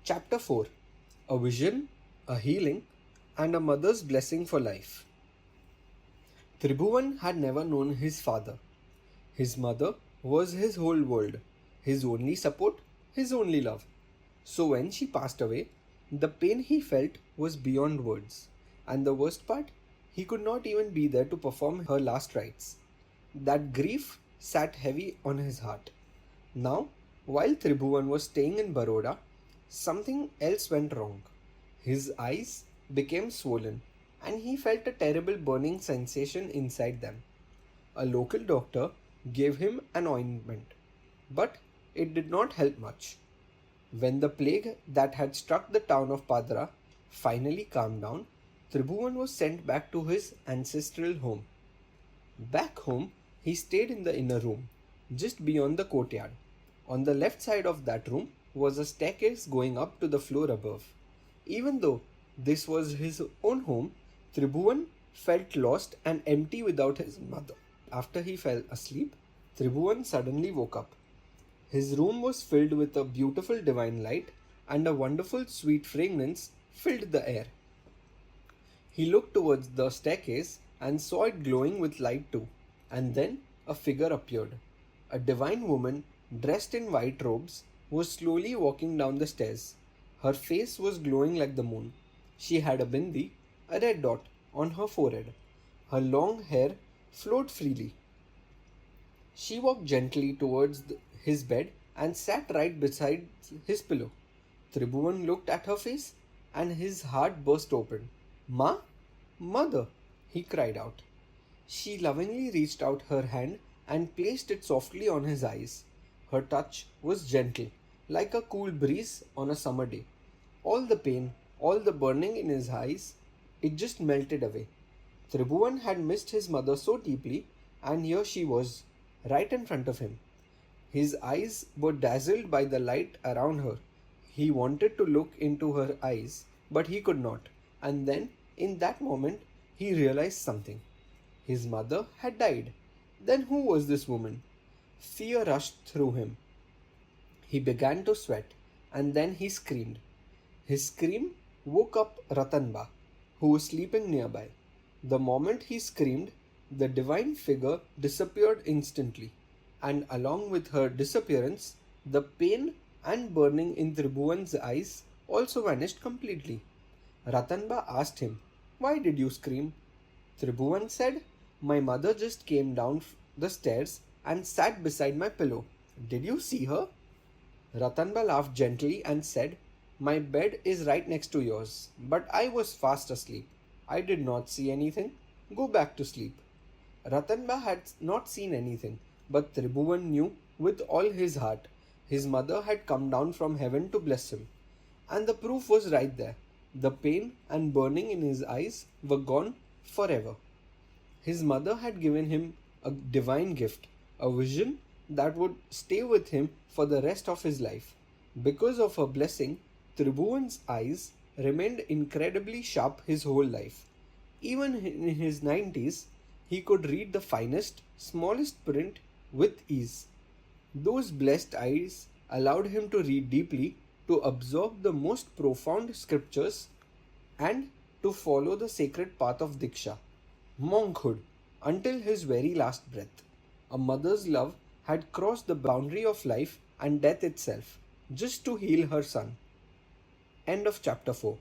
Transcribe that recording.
Chapter 4. A Vision, a Healing, and a Mother's Blessing for Life. Tribhuvan had never known his father. His mother was his whole world, his only support, his only love. So when she passed away, the pain he felt was beyond words. And the worst part, he could not even be there to perform her last rites. That grief sat heavy on his heart. Now, while Tribhuvan was staying in Baroda, something else went wrong. His eyes became swollen and he felt a terrible burning sensation inside them. A local doctor gave him an ointment, but it did not help much. When the plague that had struck the town of Padra finally calmed down, Tribhuvan was sent back to his ancestral home. Back home, he stayed in the inner room, just beyond the courtyard. On the left side of that room was a staircase going up to the floor above. Even though this was his own home, Tribhuvan felt lost and empty without his mother. After he fell asleep, Tribhuvan suddenly woke up. His room was filled with a beautiful divine light and a wonderful sweet fragrance filled the air. He looked towards the staircase and saw it glowing with light too. And then a figure appeared. A divine woman dressed in white robes was slowly walking down the stairs. Her face was glowing like the moon. She had a bindi, a red dot, on her forehead. Her long hair flowed freely. She walked gently towards his bed and sat right beside his pillow. Tribhuvan looked at her face and his heart burst open. "Ma? Mother!" he cried out. She lovingly reached out her hand and placed it softly on his eyes. Her touch was gentle, like a cool breeze on a summer day. All the pain, all the burning in his eyes, it just melted away. Tribhuvan had missed his mother so deeply, and here she was, right in front of him. His eyes were dazzled by the light around her. He wanted to look into her eyes, but he could not. And then, in that moment, he realized something. His mother had died. Then who was this woman? Fear rushed through him. He began to sweat, and then he screamed. His scream woke up Ratanba, who was sleeping nearby. The moment he screamed, the divine figure disappeared instantly, and along with her disappearance, the pain and burning in Tribhuvan's eyes also vanished completely. Ratanba asked him, "Why did you scream?" Tribhuvan said, "My mother just came down the stairs and sat beside my pillow. Did you see her?" Ratanba laughed gently and said, "My bed is right next to yours, but I was fast asleep. I did not see anything. Go back to sleep." Ratanba had not seen anything, but Tribhuvan knew with all his heart his mother had come down from heaven to bless him. And the proof was right there. The pain and burning in his eyes were gone forever. His mother had given him a divine gift, a vision that would stay with him for the rest of his life. Because of her blessing, Tribhuvan's eyes remained incredibly sharp his whole life. Even in his 90s, he could read the finest, smallest print with ease. Those blessed eyes allowed him to read deeply, to absorb the most profound scriptures, and to follow the sacred path of Diksha, monkhood, until his very last breath. A mother's love had crossed the boundary of life and death itself, just to heal her son. End of chapter 4.